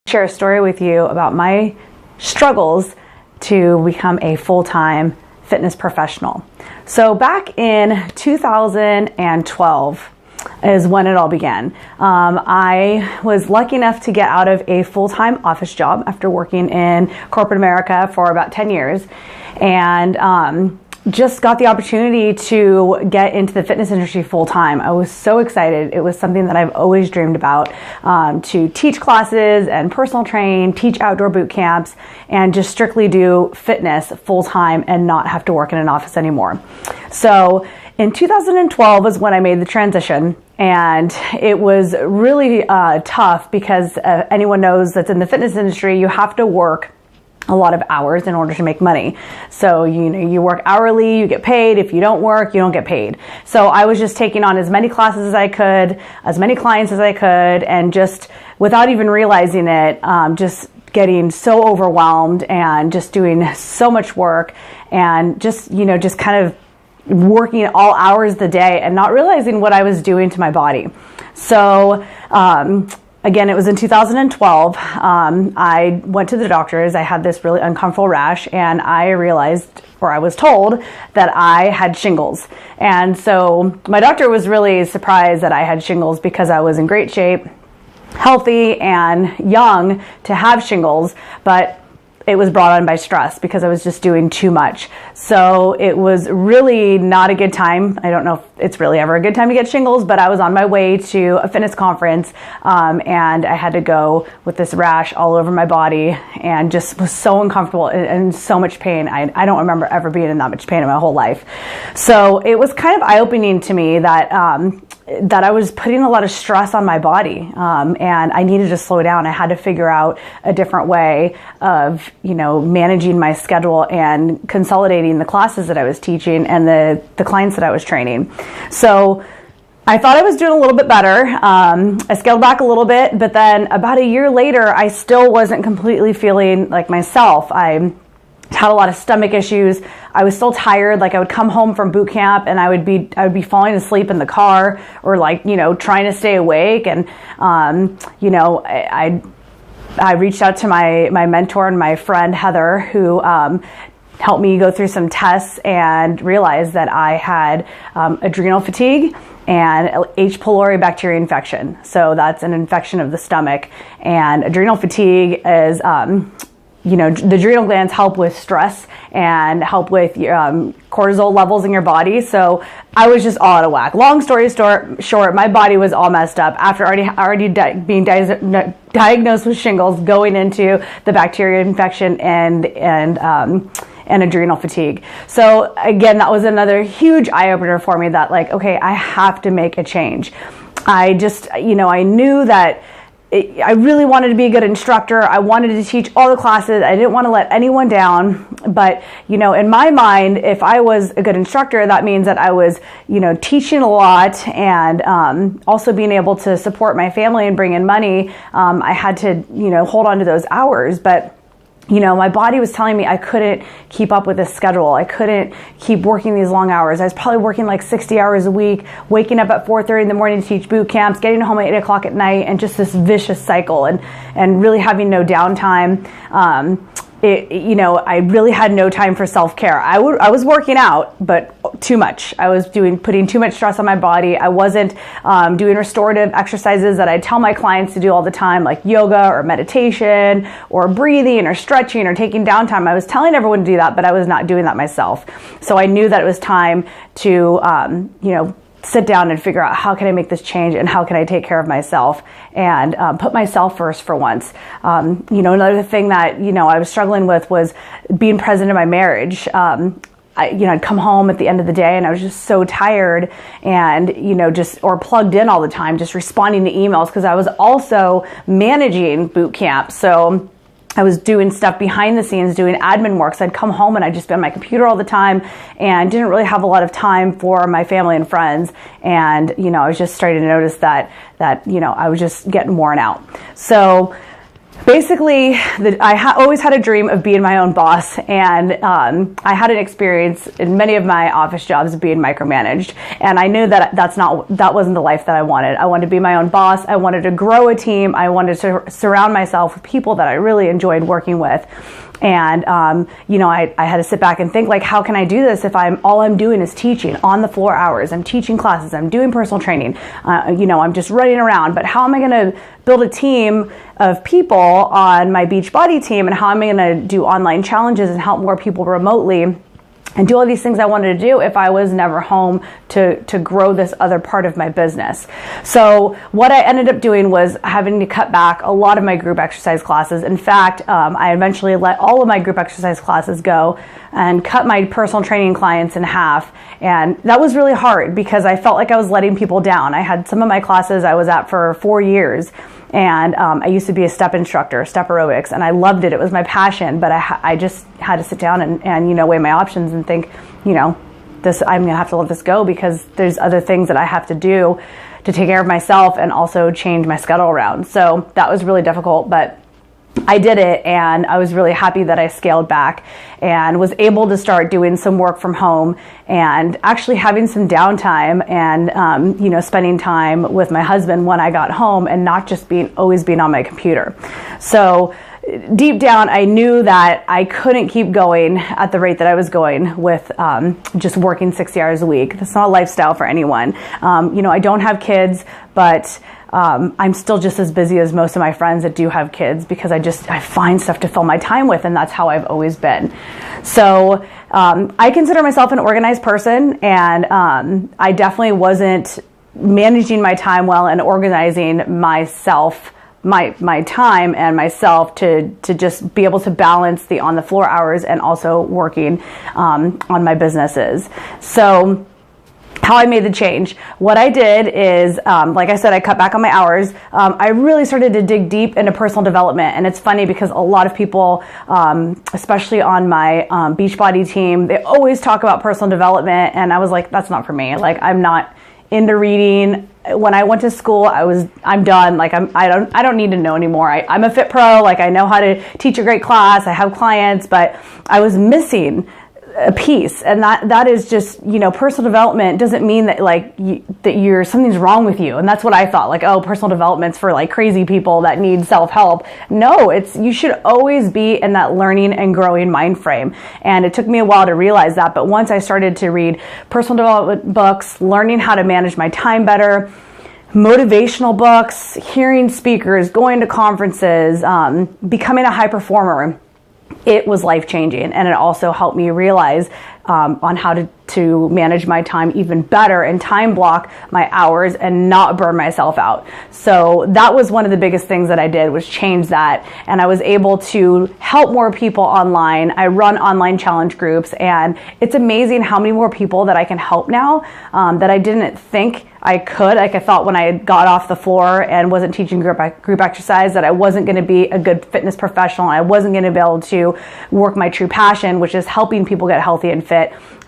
Share a story with you about my struggles to become a full-time fitness professional. So back in 2012 is when it all began. I was lucky enough to get out of a full-time office job after working in corporate America for about 10 years, and just got the opportunity to get into the fitness industry full-time. I was so excited. It was something that I've always dreamed about, to teach classes and personal train, teach outdoor boot camps, and just strictly do fitness full-time and not have to work in an office anymore. So in 2012 was when I made the transition, and it was really tough because anyone knows that's in the fitness industry, you have to work a lot of hours in order to make money. So, you work hourly, you get paid. If you don't work, you don't get paid. So I was just taking on as many classes as I could, as many clients as I could, and just without even realizing it, just getting so overwhelmed and just doing so much work and just kind of working all hours of the day and not realizing what I was doing to my body. So, again, it was in 2012. I went to the doctors. I had this really uncomfortable rash, and I realized, or I was told, that I had shingles. And so my doctor was really surprised that I had shingles because I was in great shape, healthy, and young to have shingles, but it was brought on by stress because I was just doing too much. So it was really not a good time. I don't know if it's really ever a good time to get shingles, but I was on my way to a fitness conference, and I had to go with this rash all over my body and just was so uncomfortable and so much pain. I don't remember ever being in that much pain in my whole life. So it was kind of eye-opening to me that I was putting a lot of stress on my body, and I needed to slow down. I had to figure out a different way of managing my schedule and consolidating the classes that I was teaching and the clients that I was training. So I thought I was doing a little bit better. I scaled back a little bit, but then about a year later, I still wasn't completely feeling like myself. I had a lot of stomach issues. I was still tired. Like I would come home from boot camp and I would be falling asleep in the car or trying to stay awake. And, I reached out to my mentor and my friend Heather, who helped me go through some tests and realized that I had adrenal fatigue and H. pylori bacteria infection. So that's an infection of the stomach. And adrenal fatigue is the adrenal glands help with stress and help with cortisol levels in your body. So I was just all out of whack. Long story short, my body was all messed up after already being diagnosed with shingles, going into the bacteria infection and adrenal fatigue. So again, that was another huge eye opener for me that okay, I have to make a change. I just, I knew that I really wanted to be a good instructor. I wanted to teach all the classes. I didn't want to let anyone down. But, in my mind, if I was a good instructor, that means that I was, teaching a lot and also being able to support my family and bring in money. I had to, hold on to those hours. But my body was telling me I couldn't keep up with this schedule. I couldn't keep working these long hours. I was probably working like 60 hours a week, waking up at 4:30 in the morning to teach boot camps, getting home at 8 o'clock at night, and just this vicious cycle and really having no downtime. I really had no time for self-care. I was working out, but too much. I was putting too much stress on my body. I wasn't doing restorative exercises that I tell my clients to do all the time, like yoga or meditation or breathing or stretching or taking downtime. I was telling everyone to do that, but I was not doing that myself. So I knew that it was time to, sit down and figure out how can I make this change and how can I take care of myself and put myself first for once. Another thing that, I was struggling with was being present in my marriage. I'd come home at the end of the day and I was just so tired and, or plugged in all the time, just responding to emails because I was also managing boot camp. So I was doing stuff behind the scenes, doing admin work. So I'd come home and I'd just be on my computer all the time and didn't really have a lot of time for my family and friends. And, I was just starting to notice that I was just getting worn out. So basically, I always had a dream of being my own boss, and I had an experience in many of my office jobs of being micromanaged, and I knew that that wasn't the life that I wanted. I wanted to be my own boss. I wanted to grow a team. I wanted to surround myself with people that I really enjoyed working with. And, I had to sit back and think, like, how can I do this if all I'm doing is teaching on the floor hours? I'm teaching classes. I'm doing personal training. I'm just running around. But how am I going to build a team of people on my Beachbody team? And how am I going to do online challenges and help more people remotely? And do all these things I wanted to do if I was never home to grow this other part of my business. So what I ended up doing was having to cut back a lot of my group exercise classes. In fact, I eventually let all of my group exercise classes go and cut my personal training clients in half. And that was really hard because I felt like I was letting people down. I had some of my classes I was at for 4 years. And I used to be a step instructor, step aerobics, and I loved it. It was my passion, but I just had to sit down and weigh my options and think, this, I'm going to have to let this go because there's other things that I have to do to take care of myself and also change my schedule around. So that was really difficult, but I did it, and I was really happy that I scaled back and was able to start doing some work from home and actually having some downtime and, spending time with my husband when I got home and not just always being on my computer. So deep down, I knew that I couldn't keep going at the rate that I was going with just working 60 hours a week. That's not a lifestyle for anyone. I don't have kids, but I'm still just as busy as most of my friends that do have kids because I find stuff to fill my time with, and that's how I've always been. So I consider myself an organized person, and I definitely wasn't managing my time well and organizing myself, my time and myself to just be able to balance the on the floor hours and also working on my businesses. So how I made the change. What I did is, like I said, I cut back on my hours. I really started to dig deep into personal development. And it's funny because a lot of people, especially on my Beachbody team, they always talk about personal development. And I was like, that's not for me. Like, I'm not into reading. When I went to school, I'm done. Like, I don't need to know anymore. I'm a fit pro. Like, I know how to teach a great class. I have clients, but I was missing a piece, and that is just, personal development doesn't mean that something's wrong with you. And that's what I thought, like, oh, personal development's for like crazy people that need self-help. No, you should always be in that learning and growing mind frame. And it took me a while to realize that, but once I started to read personal development books, learning how to manage my time better, motivational books, hearing speakers, going to conferences, becoming a high performer, it was life-changing, and it also helped me realize on how to manage my time even better and time block my hours and not burn myself out. So that was one of the biggest things that I did, was change that, and I was able to help more people online. I run online challenge groups, and it's amazing how many more people that I can help now that I didn't think I could. Like, I thought when I got off the floor and wasn't teaching group exercise that I wasn't going to be a good fitness professional, and I wasn't going to be able to work my true passion, which is helping people get healthy and fit.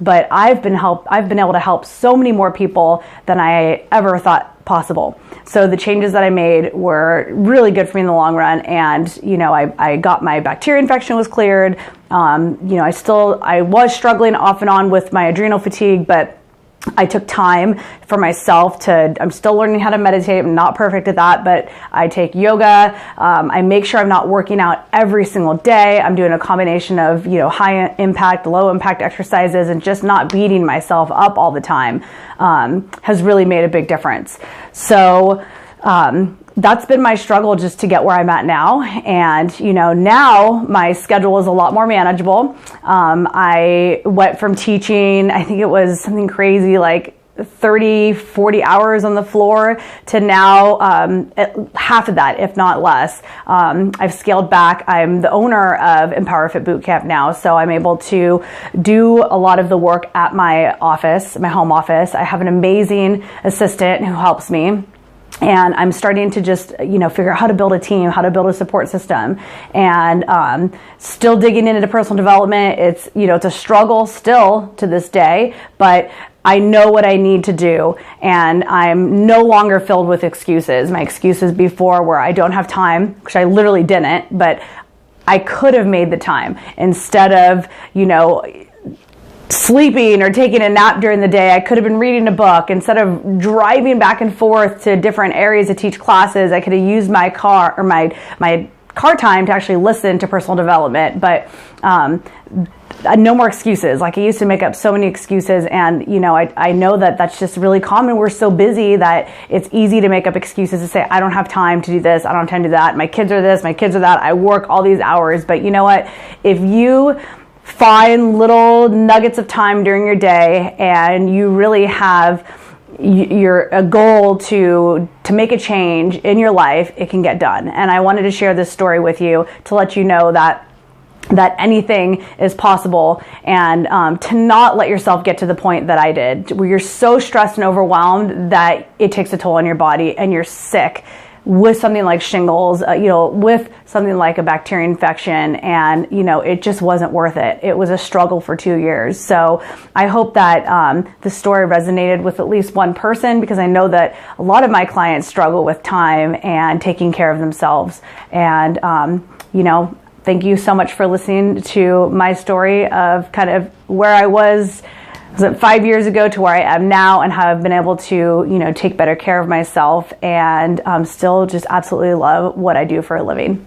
But I've been able to help so many more people than I ever thought possible. So the changes that I made were really good for me in the long run. And, I got my bacteria infection was cleared. I was struggling off and on with my adrenal fatigue, but I took time for myself I'm still learning how to meditate. I'm not perfect at that, but I take yoga. I make sure I'm not working out every single day. I'm doing a combination of, high impact, low impact exercises, and just not beating myself up all the time has really made a big difference. So, that's been my struggle just to get where I'm at now. And, now my schedule is a lot more manageable. I went from teaching, I think it was something crazy like 30, 40 hours on the floor to now half of that, if not less. I've scaled back. I'm the owner of Empower Fit Bootcamp now, so I'm able to do a lot of the work at my office, my home office. I have an amazing assistant who helps me. And I'm starting to just, figure out how to build a team, how to build a support system, and still digging into personal development. It's, it's a struggle still to this day, but I know what I need to do, and I'm no longer filled with excuses. My excuses before were I don't have time, which I literally didn't, but I could have made the time instead of, sleeping or taking a nap during the day. I could have been reading a book. Instead of driving back and forth to different areas to teach classes, I could have used my car or my car time to actually listen to personal development. But no more excuses. Like I used to make up so many excuses, and I know that that's just really common. We're so busy that it's easy to make up excuses to say, I don't have time to do this, I don't have time to do that, my kids are this, my kids are that, I work all these hours. But you know what? If you find little nuggets of time during your day and you really have a goal to make a change in your life, it can get done. And I wanted to share this story with you to let you know that anything is possible, and to not let yourself get to the point that I did, where you're so stressed and overwhelmed that it takes a toll on your body and you're sick with something like shingles, with something like a bacteria infection, and it just wasn't worth it. It was a struggle for 2 years. So I hope that the story resonated with at least one person, because I know that a lot of my clients struggle with time and taking care of themselves. And thank you so much for listening to my story of kind of where I was 5 years ago to where I am now, and how I've been able to, take better care of myself and still just absolutely love what I do for a living.